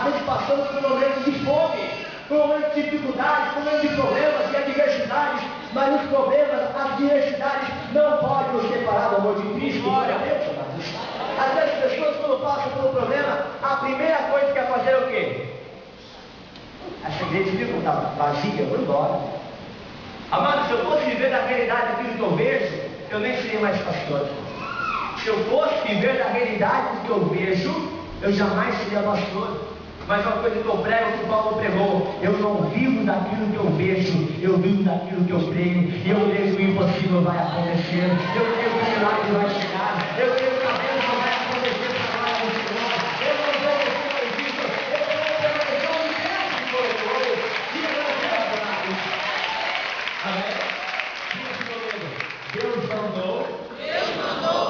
vezes passamos por momentos de fome, por momentos de dificuldades, por momentos de problemas e adversidades, mas os problemas, as adversidades não podem nos separar do amor de Cristo. Glória a Deus, amados. Às vezes as pessoas, quando passam por um problema, a primeira coisa que é fazer é o quê? Essa igreja fica vazia, eu vou embora. Amados, se eu fosse viver da realidade daquilo que eu vejo, eu nem seria mais pastor. Se eu fosse viver da realidade do que eu vejo, eu jamais seria pastor. Mas uma coisa que eu prego, que o Paulo pregou: eu não vivo daquilo que eu vejo, eu vivo daquilo que eu creio. E eu creio que o impossível vai acontecer, eu creio que o milagre vai chegar, eu creio que a bênção vai acontecer para nós do Senhor. Eu não vou deixar isso, eu vou permanecer no mesmo que colocou. E eu não quero nada. Amém? Deus mandou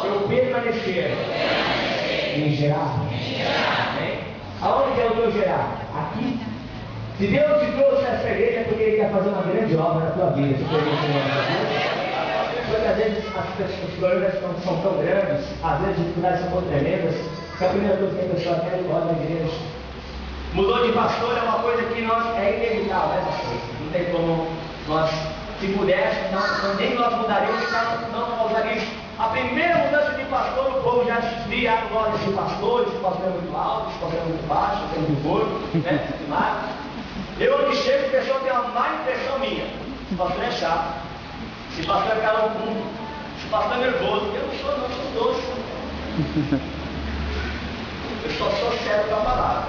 eu permanecer em Gerar. Amém? Aonde é o teu Gerar? Aqui. Se Deus te trouxe a essa igreja é porque Ele quer fazer uma grande obra na tua vida. Porque às vezes os problemas são tão grandes, às vezes as dificuldades são tão tremendas, que a primeira coisa que a pessoa quer é ir embora da igreja. Mudou de pastor é uma coisa que é inevitável, né, pastor? Não tem como nós, se pudéssemos, nem nós mudaríamos, não causaria isso. A primeira mudança de pastor, o povo já via a glória desse pastor é muito alto, esse pastor é muito baixo, esse é muito gordo, né? Eu onde chego, a pessoa tem uma má impressão minha. Esse pastor é chato, esse pastor é caramudo, esse pastor é nervoso. Eu não sou, não, eu sou doce. Eu só sou sério com a palavra.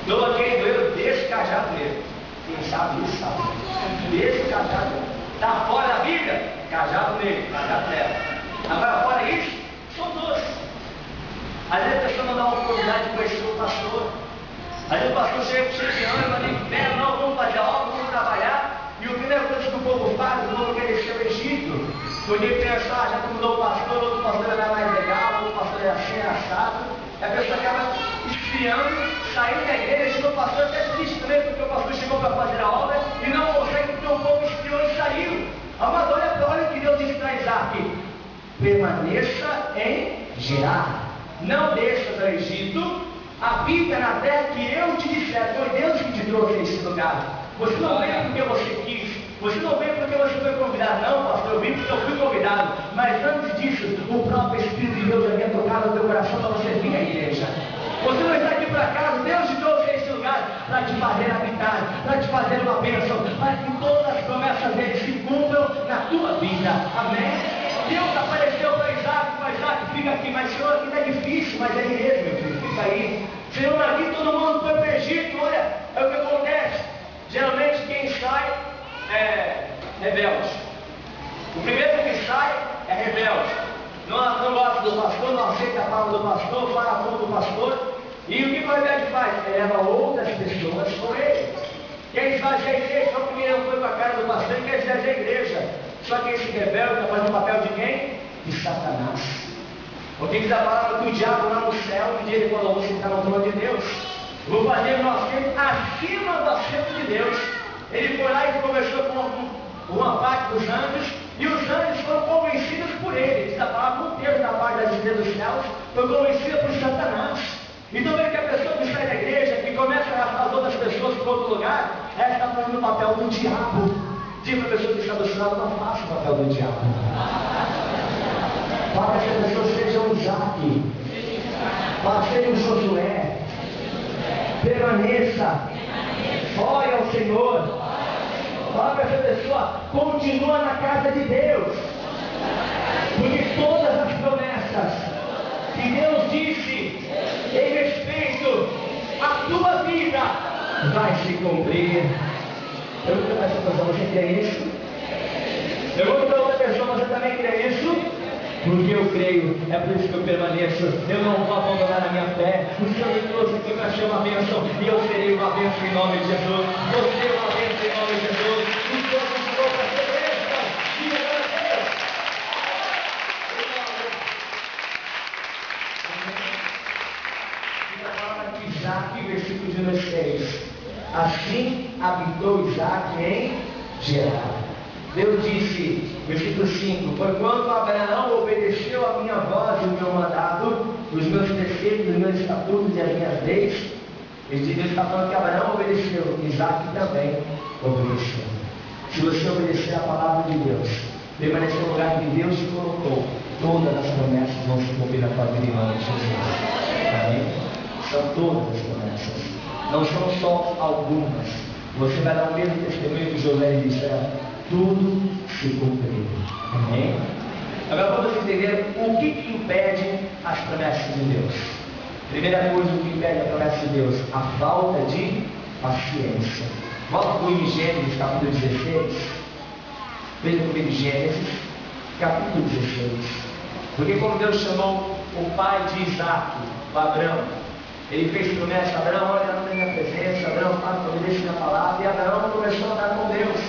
Eu deixo o cajado nele. Quem sabe isso sabe. Deixa o cajado nele. Está fora da Bíblia? Cajado nele, cajado nela. Agora, fora isso, são doces. Às vezes a pessoa não dá uma oportunidade de conhecer o pastor. Às vezes o pastor chega cheio de ânimo, ali, pé, não, vamos fazer a obra, vamos trabalhar. E o primeiro coisa que o povo faz, o povo quer descer o Egito. Podia pensar, já que mudou o pastor, outro pastor era mais legal, outro pastor era assim, era assado. E a pessoa acaba esfriando, saindo da igreja, chegou o pastor até triste também, porque o pastor chegou para fazer a obra e não consegue, porque o povo esfriou e saiu. Amado, olha o que Deus disse para Isaac: permaneça em Gerar, não deixa do Egito, habita na terra que eu te disser. Foi Deus que te trouxe a esse lugar. Você não veio porque você quis, você não veio porque você foi convidado. Não, pastor, eu vim porque eu fui convidado. Mas antes disso, o próprio Espírito de Deus havia tocado no teu coração para você vir à igreja. Você não está aqui por acaso, Deus te trouxe a esse lugar para te fazer habitar, para te fazer uma bênção, para que todas as promessas dele se cumpram na tua vida. Amém? Deus apareceu para Isaac, fica aqui, mas Senhor, aqui está difícil, mas é mesmo, meu filho, fica aí. Senhor, aqui todo mundo foi para o Egito, olha, é o que acontece. Geralmente quem sai é rebelde. O primeiro que sai é rebelde. Não gosta do pastor, não aceita a palavra do pastor, fala contra o pastor. E o que o rebelde faz? Ele leva outras pessoas com ele. Quem faz a igreja, só porque ele não foi para a casa do pastor, ele quer fazer a igreja. Só que esse rebelde está fazendo o papel de quem? De Satanás. Porque diz a palavra que o diabo lá no céu, um dia ele falou: você está no trono de Deus. Vou fazer o nosso tempo acima do assento de Deus. Ele foi lá e conversou com uma parte dos anjos, e os anjos foram convencidos por ele. Diz a palavra, um terço da parte das estrelas dos céus foi convencida por Satanás. Então vê que a pessoa que sai da igreja, que começa a arrastar as outras pessoas para outro lugar, ela está fazendo o papel do diabo. Diga para a pessoa que está do seu lado: não faça o papel do diabo. Para que as pessoas sejam Isaac, para que sejam Josué. Permaneça, ore ao Senhor. Fala para essa pessoa: continua na casa de Deus, porque todas as promessas que Deus disse em respeito à tua vida vai se cumprir. Eu vou para essa pessoa: você crê nisso? Eu vou para outra pessoa: você também crê nisso? Porque eu creio, é por isso que eu permaneço. Eu não vou abandonar a minha fé. O Senhor me trouxe aqui para ser uma bênção, e eu serei uma bênção em nome de Jesus. Eu serei uma bênção em nome de Jesus. O Senhor me trouxe para ser bênção. Diga para Deus. Diga a palavra de Isaac, versículo 16. Assim habitou Isaac em Gerar. Deus disse, versículo 5: porquanto Abraão obedeceu a minha voz e o meu mandado, os meus preceitos, os meus estatutos e as minhas leis, Deus está falando que Abraão obedeceu, Isaac também obedeceu. Se você obedecer a palavra de Deus, permanecer no lugar que Deus te colocou, todas as promessas vão se cumprir na tua vida em nome de Jesus. Amém? São todas as promessas, não são só algumas. Você vai dar o mesmo testemunho que José e Israel. Tudo se cumpriu. Amém? Agora vamos entender o que impede as promessas de Deus. Primeira coisa, o que impede a promessa de Deus? A falta de paciência. Volta comigo em Gênesis capítulo 16. Veja comigo Gênesis capítulo 16. Porque quando Deus chamou o pai de Isaac, o Abraão, ele fez promessa: Abraão, olha na minha presença, Abraão, faz obedece na palavra, e Abraão começou a andar com Deus.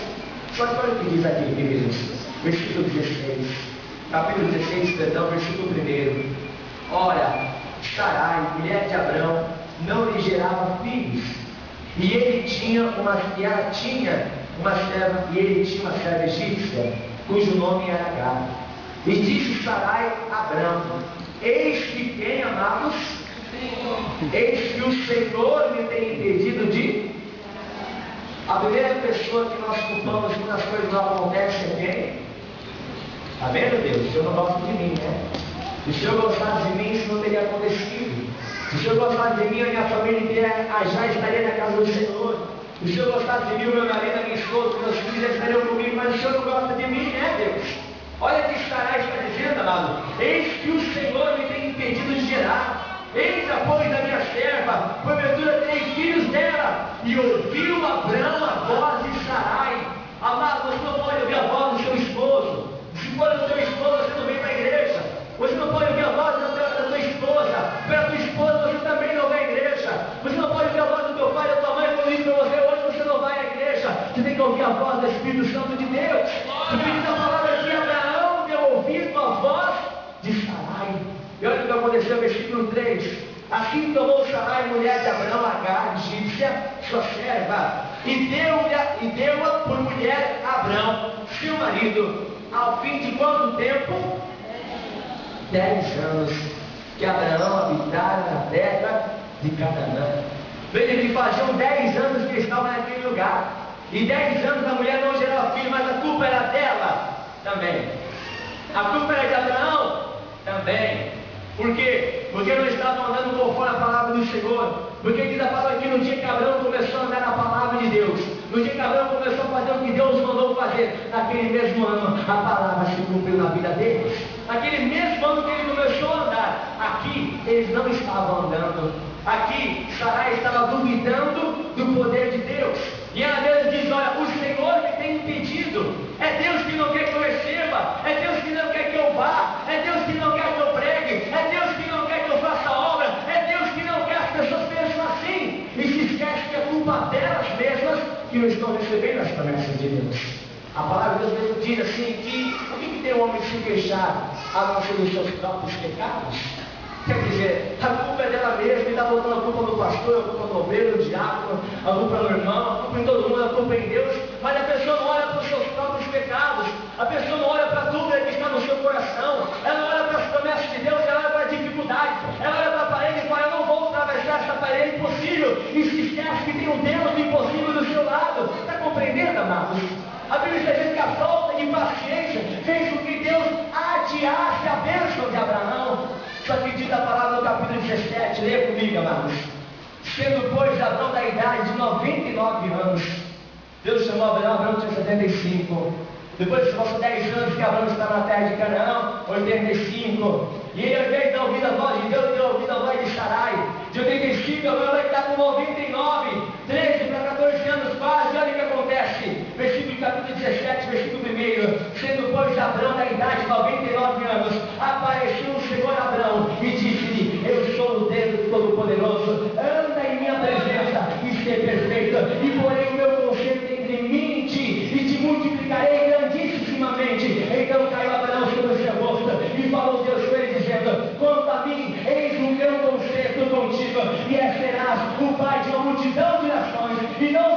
Só que olha o que diz aqui, queridos, versículo 16, capítulo 16, perdão, versículo 1. Ora, Sarai, mulher de Abraão, não lhe gerava filhos, e ele tinha uma serva egípcia, cujo nome era Agar. E disse Sarai a Abraão: eis que quem, amados? Eis que o Senhor me tem impedido de... A primeira pessoa que nós culpamos quando as coisas não acontecem é quem? Está vendo, Deus? O Senhor não gosta de mim, né? Se o Senhor gostasse de mim, isso não teria acontecido. Se o Senhor gostasse de mim, a minha família inteira já estaria na casa do Senhor. Se o Senhor gostasse de mim, o meu marido, a minha esposa, meus filhos já estariam comigo, mas o Senhor não gosta de mim, né, Deus? Olha o que Sarai está dizendo, amado: eis que o Senhor me tem impedido de gerar. Entra, pois, a minha serva, porventura terei filhos dela. E ouviu Abraão a voz de Sarai. Amado, você não pode ouvir a voz do seu esposo. Se for o seu esposo, você não vem para a igreja. Você não pode ouvir a voz da tua esposa. Para a tua esposa, você também não vai à igreja. Você não pode ouvir a voz do teu pai, da tua mãe, quando diz para você: hoje você não vai à igreja. Você tem que ouvir a voz do Espírito Santo de Deus. O que diz a palavra aqui: Abraão deu ouvido a voz de Sarai. E olha o que aconteceu, versículo 3. Assim tomou Sarai, mulher de Abraão, Agar, egípcia, sua serva, e deu-a por mulher a Abraão, seu marido, ao fim de quanto tempo? 10 anos que Abraão habitara na terra de Canaã. Veja que faziam 10 anos que estava naquele lugar, e 10 anos a mulher não gerava filho, mas a culpa era dela também. A culpa era de Abraão também. Por quê? Porque não estavam andando conforme a palavra do Senhor. Porque diz a palavra que no dia que Abraão começou a andar na palavra de Deus, no dia que Abraão começou a fazer o que Deus mandou fazer, naquele mesmo ano a palavra se cumpriu na vida deles. Naquele mesmo ano que ele começou a andar, aqui eles não estavam andando. Aqui Sarai estava duvidando do poder de Deus. E ela mesmo diz: olha, o Senhor me tem impedido. É Deus que não quer que eu receba, é Deus que não quer que eu vá, é Deus que não quer que eu pregue, é Deus que não quer que eu faça obra, é Deus que não quer que as pessoas pensem assim. E se esquece que é culpa delas mesmas que não estão recebendo as promessas de Deus. A palavra de Deus mesmo diz assim: que o que tem o homem de se queixar a não ser dos seus próprios pecados? Quer dizer, a culpa é dela mesma, e está botando a culpa no pastor, a culpa no obreiro, no diácono, a culpa no irmão, a culpa em todo mundo, a culpa em Deus. Mas a pessoa não olha para os seus próprios pecados, a pessoa não olha para a dúvida que está no seu coração, ela não olha para as promessas de Deus, ela olha para a dificuldade, ela olha para a parede e fala: eu não vou atravessar essa parede impossível, e se esquece que tem um Deus do impossível do seu lado. Está compreendendo, amados? A Bíblia está dizendo que a falta de paciência fez com que Deus adiasse a bênção de Abraão. Só que diz a palavra no capítulo 17, leia comigo, amados: sendo, pois, Abraão da idade de 99 anos, Deus chamou Abraão tinha 75. Depois passou 10 anos que Abraão estava na terra de Canaã, 85. E ele, ao invés de ouvir a voz de Deus, deu ouvido a voz de Sarai. De 85, Abraão vai estar com 99, 13 para 14 anos quase. Olha o que acontece. Versículo capítulo 17, versículo 1. Sendo, pois, Abraão da idade de 99 anos, apareceu o Senhor a Abraão e disse-lhe: eu sou o Deus Todo-Poderoso, anda em minha presença e ser perfeito, e porém o meu conceito entre mim e ti, e te multiplicarei grandissimamente. Então caiu Abraão sobre o seu rosto, e falou Deus com ele, dizendo: quanto a mim, eis o meu conceito contigo, e serás o pai de uma multidão de nações, e não